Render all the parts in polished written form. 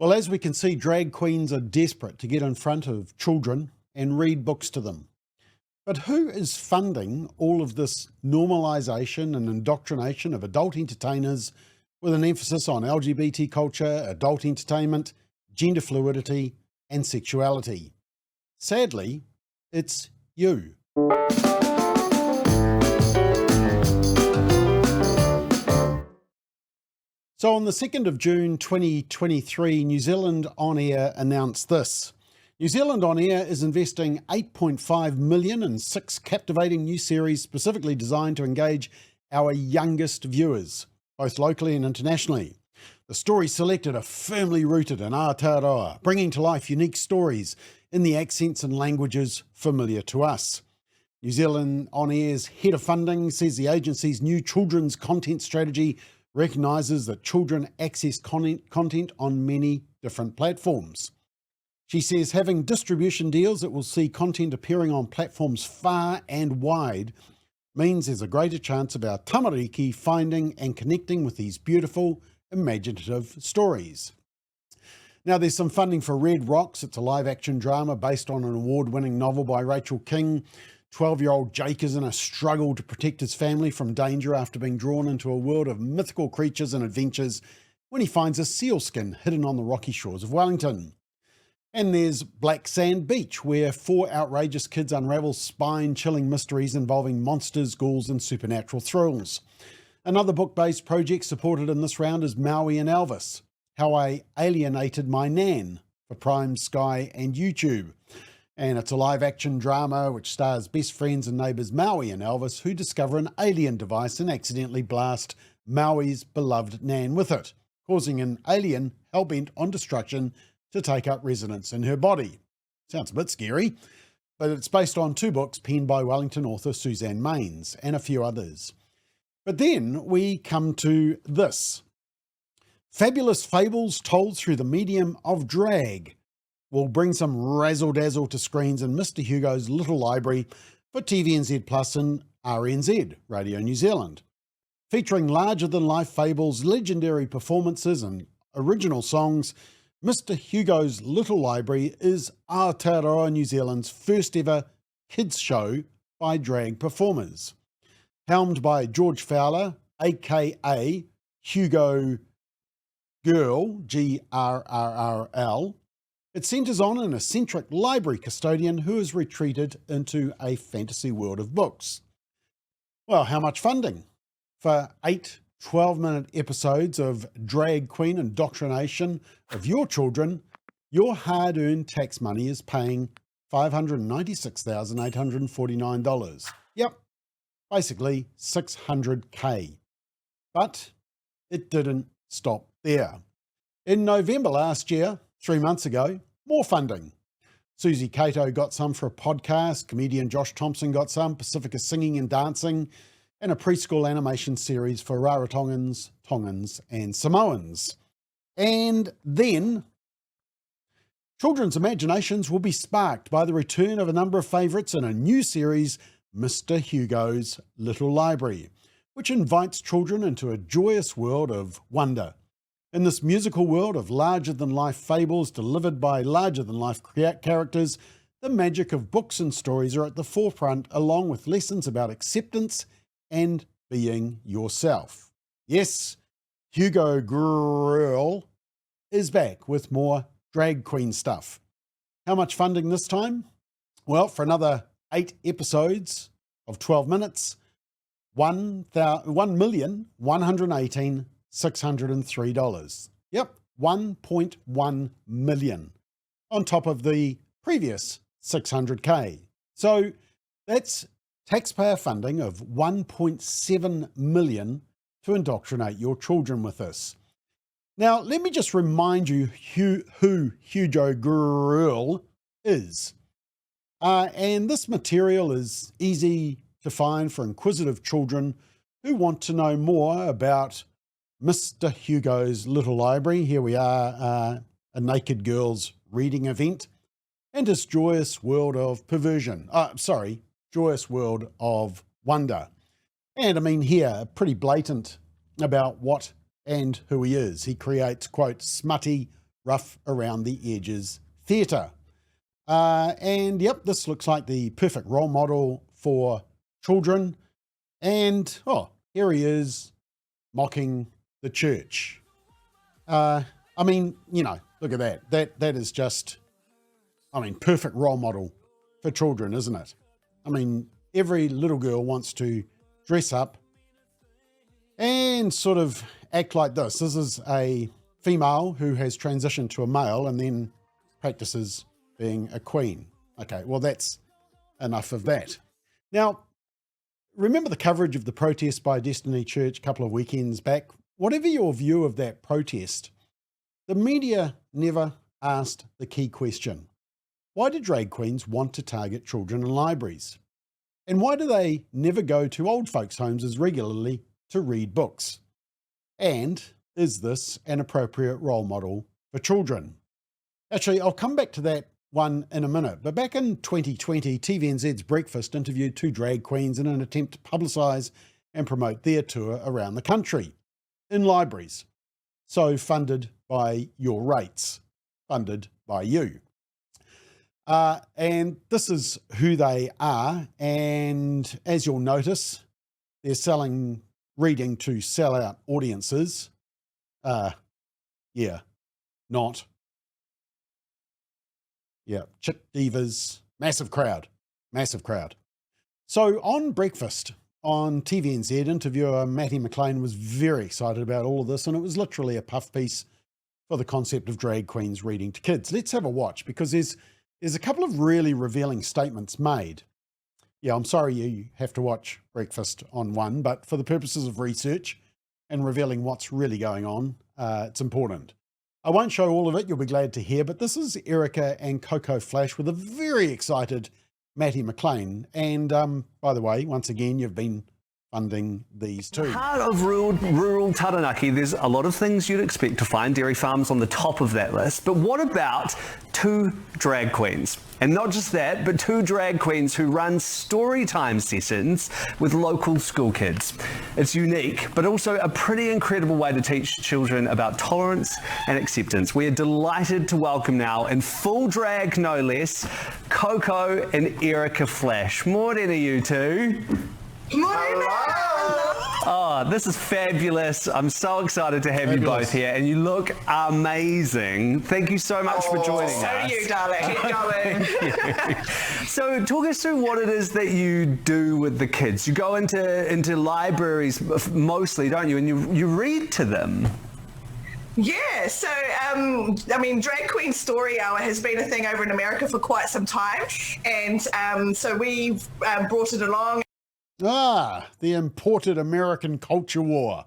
Well, as we can see, drag queens are desperate to get in front of children and read books to them. But who is funding all of this normalisation and indoctrination of adult entertainers with an emphasis on LGBT culture, adult entertainment, gender fluidity, and sexuality? Sadly, it's you. So on the 2nd of June 2023, New Zealand On Air announced this. New Zealand On Air is investing $8.5 million in 6 captivating new series specifically designed to engage our youngest viewers, both locally and internationally. The stories selected are firmly rooted in Aotearoa, bringing to life unique stories in the accents and languages familiar to us. New Zealand On Air's head of funding says the agency's new children's content strategy recognises that children access content on many different platforms. She says having distribution deals that will see content appearing on platforms far and wide means there's a greater chance of our tamariki finding and connecting with these beautiful, imaginative stories. Now there's some funding for Red Rocks. It's a live-action drama based on an award-winning novel by Rachel King. 12-year-old Jake is in a struggle to protect his family from danger after being drawn into a world of mythical creatures and adventures when he finds a seal skin hidden on the rocky shores of Wellington. And there's Black Sand Beach, where 4 outrageous kids unravel spine-chilling mysteries involving monsters, ghouls, and supernatural thrills. Another book-based project supported in this round is Maui and Elvis, How I Alienated My Nan, for Prime, Sky, and YouTube. And it's a live-action drama which stars best friends and neighbours Maui and Elvis, who discover an alien device and accidentally blast Maui's beloved Nan with it, causing an alien hell-bent on destruction to take up residence in her body. Sounds a bit scary, but it's based on 2 books penned by Wellington author Suzanne Maines and a few others. But then we come to this. Fabulous fables told through the medium of drag will bring some razzle-dazzle to screens in Mr. Hugo's Little Library for TVNZ Plus and RNZ, Radio New Zealand. Featuring larger-than-life fables, legendary performances and original songs, Mr. Hugo's Little Library is Aotearoa New Zealand's first ever kids show by drag performers. Helmed by George Fowler, aka Hugo Grrrl, Grrrl, it centres on an eccentric library custodian who has retreated into a fantasy world of books. Well, how much funding? For 8 12-minute episodes of drag queen indoctrination of your children, your hard-earned tax money is paying $596,849. Yep, basically $600K. But it didn't stop there. In November last year, 3 months ago, more funding. Susie Cato got some for a podcast, comedian Josh Thompson got some, Pacifica Singing and Dancing, and a preschool animation series for Rarotongans, Tongans and Samoans. And then children's imaginations will be sparked by the return of a number of favourites in a new series, Mr. Hugo's Little Library, which invites children into a joyous world of wonder. In this musical world of larger-than-life fables delivered by larger-than-life characters, the magic of books and stories are at the forefront, along with lessons about acceptance and being yourself. Yes, Hugo Grrrl is back with more drag queen stuff. How much funding this time? Well, for another 8 episodes of 12 minutes, $1,118,603. Yep, 1.1 million on top of the previous 600K. So that's taxpayer funding of 1.7 million to indoctrinate your children with this. Now, let me just remind you who Hugo Grrrl is. And this material is easy to find for inquisitive children who want to know more about Mr. Hugo's Little Library. Here we are, a naked girl's reading event, and his joyous world of perversion. Joyous world of wonder. And I mean here, pretty blatant about what and who he is. He creates, quote, smutty, rough around the edges theatre. And yep, this looks like the perfect role model for children. And, here he is mocking the church. I mean, look at that. That is just, perfect role model for children, isn't it? I mean, every little girl wants to dress up and sort of act like this. This is a female who has transitioned to a male and then practices being a queen. Okay, well, that's enough of that. Now, remember the coverage of the protest by Destiny Church a couple of weekends back? Whatever your view of that protest, the media never asked the key question. Why do drag queens want to target children in libraries? And why do they never go to old folks' homes as regularly to read books? And is this an appropriate role model for children? Actually, I'll come back to that one in a minute, but back in 2020, TVNZ's Breakfast interviewed two drag queens in an attempt to publicise and promote their tour around the country in libraries. So funded by your rates, funded by you. And this is who they are. And as you'll notice, they're selling reading to sell out audiences. Not. Yeah, chick divas, massive crowd. So on Breakfast on TVNZ, interviewer Matty McLean was very excited about all of this, and it was literally a puff piece for the concept of drag queens reading to kids. Let's have a watch, because there's a couple of really revealing statements made. Yeah, I'm sorry you have to watch Breakfast on one, but for the purposes of research and revealing what's really going on, it's important. I won't show all of it, you'll be glad to hear, but this is Erica and Coco Flash with a very excited Matty McLean. And by the way, once again, you've been funding these too. Heart of rural Taranaki, there's a lot of things you'd expect to find. Dairy farms on the top of that list. But what about two drag queens? And not just that, but two drag queens who run story time sessions with local school kids. It's unique, but also a pretty incredible way to teach children about tolerance and acceptance. We are delighted to welcome now, in full drag no less, Coco and Erica Flash. Morena, you two. Oh, this is fabulous. I'm so excited to have you both here, and you look amazing. Thank you so much for joining us. So you, darling. Keep going. So talk us through what it is that you do with the kids. You go into libraries mostly, don't you? And you read to them. Yeah, so, Drag Queen Story Hour has been a thing over in America for quite some time, and so we've brought it along. The imported American culture war.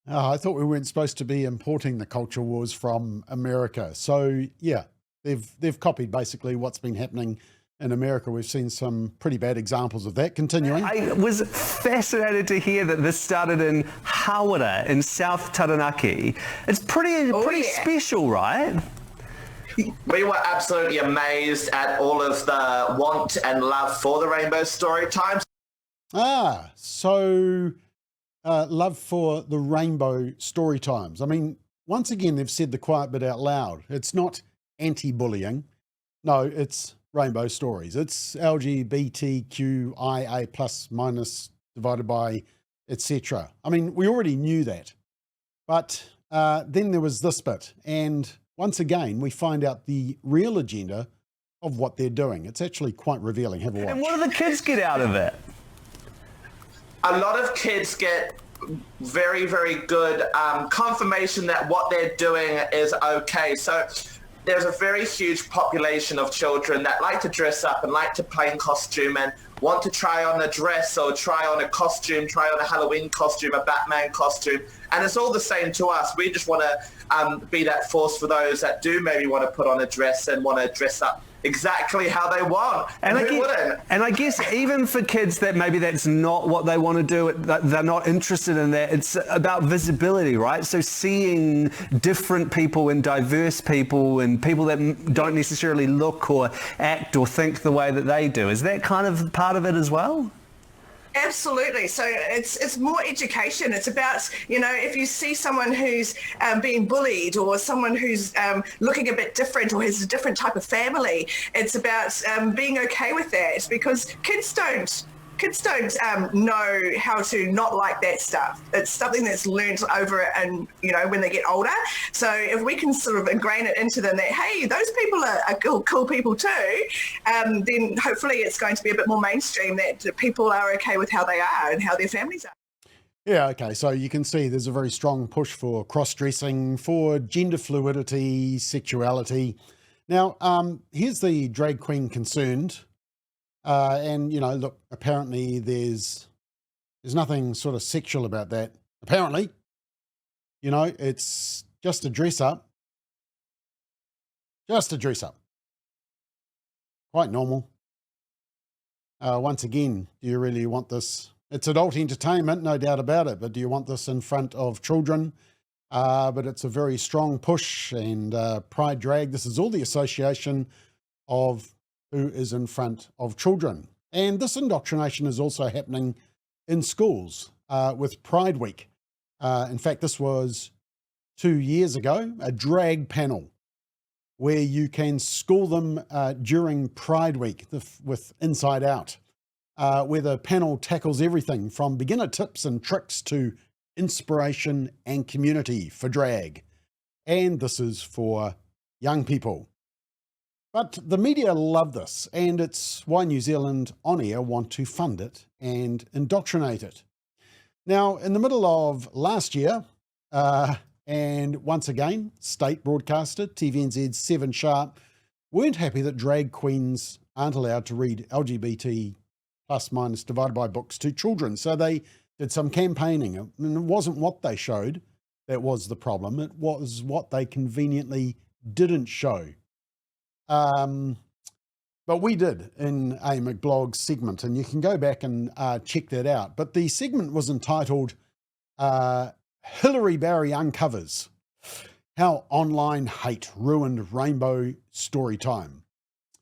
I thought we weren't supposed to be importing the culture wars from America. So yeah, they've copied basically what's been happening in America. We've seen some pretty bad examples of that. Continuing. I was fascinated to hear that this started in Hawara in South Taranaki. It's pretty special, right? We were absolutely amazed at all of the want and love for the rainbow story times. So love for the rainbow story times. I mean, once again, they've said the quiet bit out loud. It's not anti-bullying. No, it's rainbow stories. It's LGBTQIA plus minus divided by etc. I mean, we already knew that. But then there was this bit. And once again, we find out the real agenda of what they're doing. It's actually quite revealing. Have a watch. And what do the kids get out of it? A lot of kids get very, very good confirmation that what they're doing is okay. So there's a very huge population of children that like to dress up and like to play in costume and want to try on a dress or try on a costume, try on a Halloween costume, a Batman costume. And it's all the same to us. We just want to be that force for those that do maybe want to put on a dress and want to dress up exactly how they want. And who wouldn't? And I guess even for kids that maybe that's not what they want to do, they're not interested in that, it's about visibility, right? So seeing different people and diverse people and people that don't necessarily look or act or think the way that they do, is that kind of part of it as well? Absolutely. So it's more education. It's about, if you see someone who's being bullied or someone who's looking a bit different or has a different type of family, it's about being okay with that, because kids don't know how to not like that stuff. It's something that's learned over and, when they get older. So if we can sort of ingrain it into them that, hey, those people are cool people too, then hopefully it's going to be a bit more mainstream that people are okay with how they are and how their families are. Yeah, okay, so you can see there's a very strong push for cross-dressing, for gender fluidity, sexuality. Now, here's the drag queen concerned. And, look, apparently there's nothing sort of sexual about that. Apparently, it's just a dress up. Just a dress up. Quite normal. Once again, do you really want this? It's adult entertainment, no doubt about it, but do you want this in front of children? But it's a very strong push, and Pride Drag, this is all the association of who is in front of children. And this indoctrination is also happening in schools with Pride Week. In fact, this was 2 years ago, a drag panel where you can school them during Pride Week with Inside Out, where the panel tackles everything from beginner tips and tricks to inspiration and community for drag. And this is for young people. But the media love this, and it's why New Zealand On Air want to fund it and indoctrinate it. Now, in the middle of last year, and once again, state broadcaster TVNZ's 7 Sharp weren't happy that drag queens aren't allowed to read LGBT plus minus divided by books to children. So they did some campaigning, and it wasn't what they showed that was the problem. It was what they conveniently didn't show. But we did in a McBlog segment, and you can go back and check that out. But the segment was entitled Hillary Barry Uncovers How Online Hate Ruined Rainbow Storytime.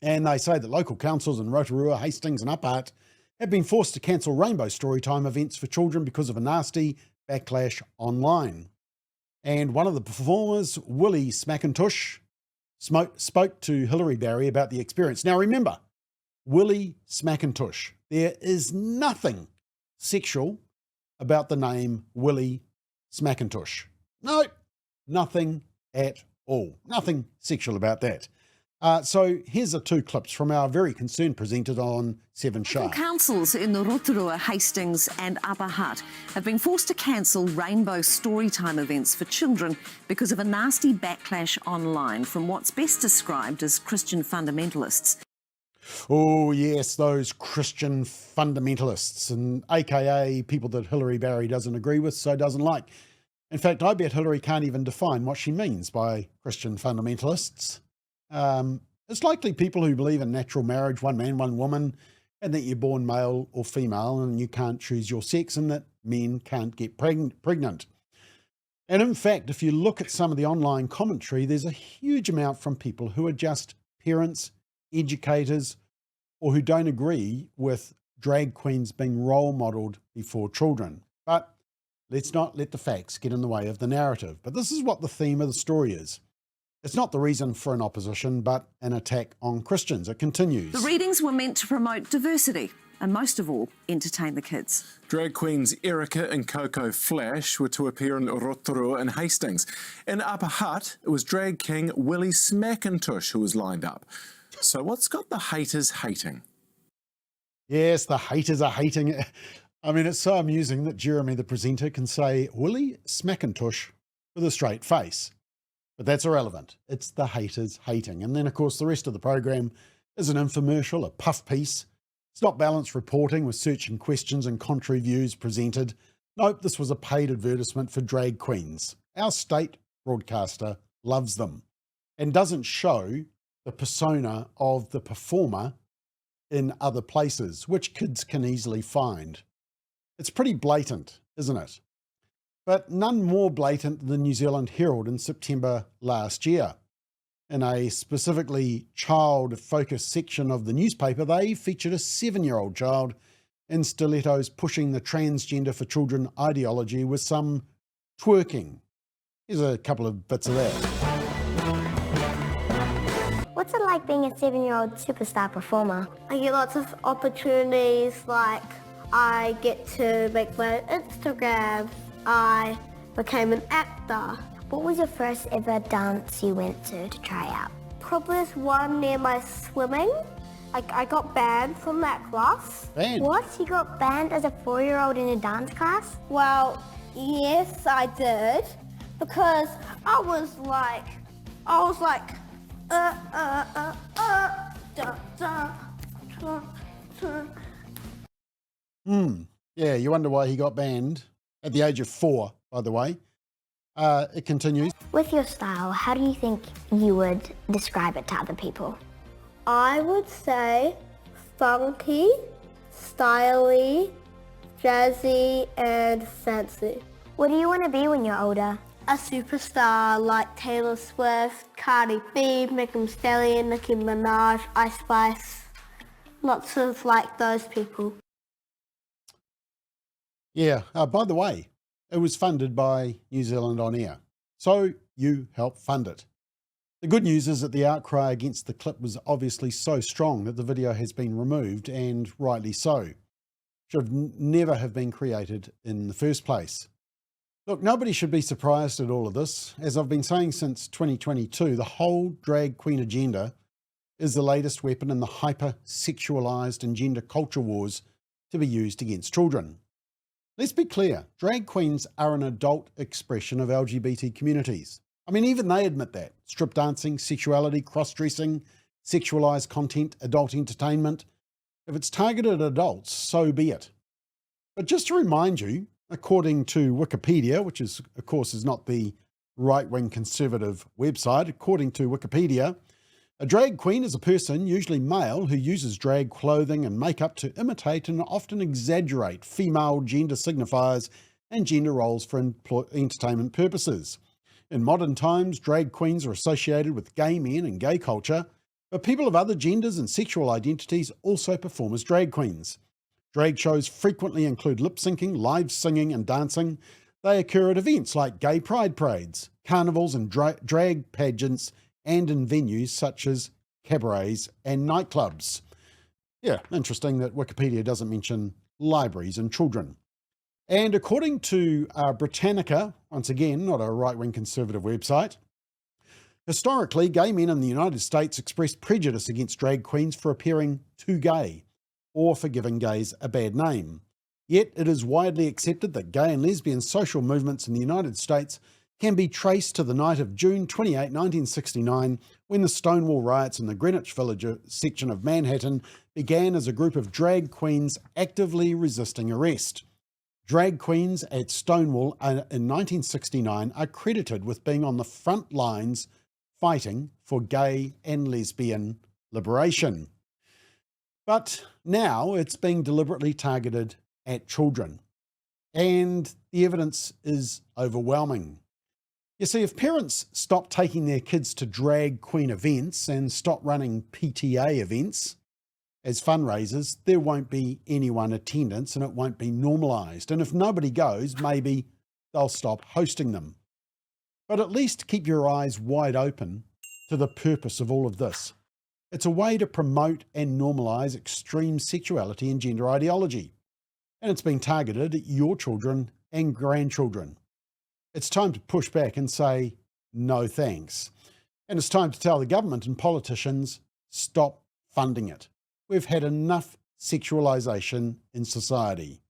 And they say that local councils in Rotorua, Hastings and Upart have been forced to cancel Rainbow Storytime events for children because of a nasty backlash online. And one of the performers, Willie Smackintosh, spoke to Hillary Barry about the experience. Now remember, Willie Smackintosh. There is nothing sexual about the name Willie Smackintosh. No, nothing at all. Nothing sexual about that. So here's the 2 clips from our very concerned presenter on 7 Sharp. Councils in the Rotorua, Hastings and Upper Hutt have been forced to cancel Rainbow Storytime events for children because of a nasty backlash online from what's best described as Christian fundamentalists. Oh yes, those Christian fundamentalists, and aka people that Hillary Barry doesn't agree with, so doesn't like. In fact, I bet Hillary can't even define what she means by Christian fundamentalists. It's likely people who believe in natural marriage, one man, one woman, and that you're born male or female and you can't choose your sex, and that men can't get pregnant. And in fact, if you look at some of the online commentary, there's a huge amount from people who are just parents, educators, or who don't agree with drag queens being role modelled before children. But let's not let the facts get in the way of the narrative. But this is what the theme of the story is. It's not the reason for an opposition, but an attack on Christians. It continues. The readings were meant to promote diversity and, most of all, entertain the kids. Drag queens Erica and Coco Flash were to appear in Rotorua and Hastings. In Upper Hutt, it was drag king Willie Smackintosh who was lined up. So what's got the haters hating? Yes, the haters are hating. I mean, it's so amusing that Jeremy, the presenter, can say Willie Smackintosh with a straight face. But that's irrelevant. It's the haters hating. And then, of course, the rest of the program is an infomercial, a puff piece. It's not balanced reporting with searching questions and contrary views presented. Nope, this was a paid advertisement for drag queens. Our state broadcaster loves them and doesn't show the persona of the performer in other places, which kids can easily find. It's pretty blatant, isn't it? But none more blatant than the New Zealand Herald in September last year. In a specifically child-focused section of the newspaper, they featured a 7-year-old child in stilettos pushing the transgender for children ideology with some twerking. Here's a couple of bits of that. What's it like being a 7-year-old superstar performer? I get lots of opportunities, like I get to make my Instagram. I became an actor. What was your first ever dance you went to try out? Probably this one near my swimming. I got banned from that class. Banned? What? You got banned as a 4-year-old in a dance class? Well, yes, I did. Because I was like, Yeah, you wonder why he got banned at the age of 4, by the way. It continues. With your style, how do you think you would describe it to other people? I would say funky, stylish, jazzy, and fancy. What do you want to be when you're older? A superstar like Taylor Swift, Cardi B, Megan Thee Stallion, Nicki Minaj, Ice Spice. Lots of like those people. Yeah, by the way, it was funded by New Zealand On Air, so you helped fund it. The good news is that the outcry against the clip was obviously so strong that the video has been removed, and rightly so. Should never have been created in the first place. Look, nobody should be surprised at all of this. As I've been saying since 2022, the whole drag queen agenda is the latest weapon in the hyper-sexualised and gender culture wars to be used against children. Let's be clear, drag queens are an adult expression of LGBT communities. I mean, even they admit that. Strip dancing, sexuality, cross-dressing, sexualised content, adult entertainment. If it's targeted at adults, so be it. But just to remind you, according to Wikipedia, which is, of course, is not the right-wing conservative website, according to Wikipedia, a drag queen is a person, usually male, who uses drag clothing and makeup to imitate and often exaggerate female gender signifiers and gender roles for entertainment purposes. In modern times, drag queens are associated with gay men and gay culture, but people of other genders and sexual identities also perform as drag queens. Drag shows frequently include lip-syncing, live singing and dancing. They occur at events like gay pride parades, carnivals and drag pageants, and in venues such as cabarets and nightclubs. Yeah, interesting that Wikipedia doesn't mention libraries and children. And according to Britannica, once again, not a right-wing conservative website, historically, gay men in the United States expressed prejudice against drag queens for appearing too gay or for giving gays a bad name. Yet it is widely accepted that gay and lesbian social movements in the United States can be traced to the night of June 28, 1969, when the Stonewall riots in the Greenwich Village section of Manhattan began as a group of drag queens actively resisting arrest. Drag queens at Stonewall in 1969 are credited with being on the front lines fighting for gay and lesbian liberation. But now it's being deliberately targeted at children, and the evidence is overwhelming. You see, if parents stop taking their kids to drag queen events and stop running PTA events as fundraisers, there won't be anyone attendance and it won't be normalised. And if nobody goes, maybe they'll stop hosting them. But at least keep your eyes wide open to the purpose of all of this. It's a way to promote and normalise extreme sexuality and gender ideology. And it's been targeted at your children and grandchildren. It's time to push back and say, no thanks. And it's time to tell the government and politicians, stop funding it. We've had enough sexualisation in society.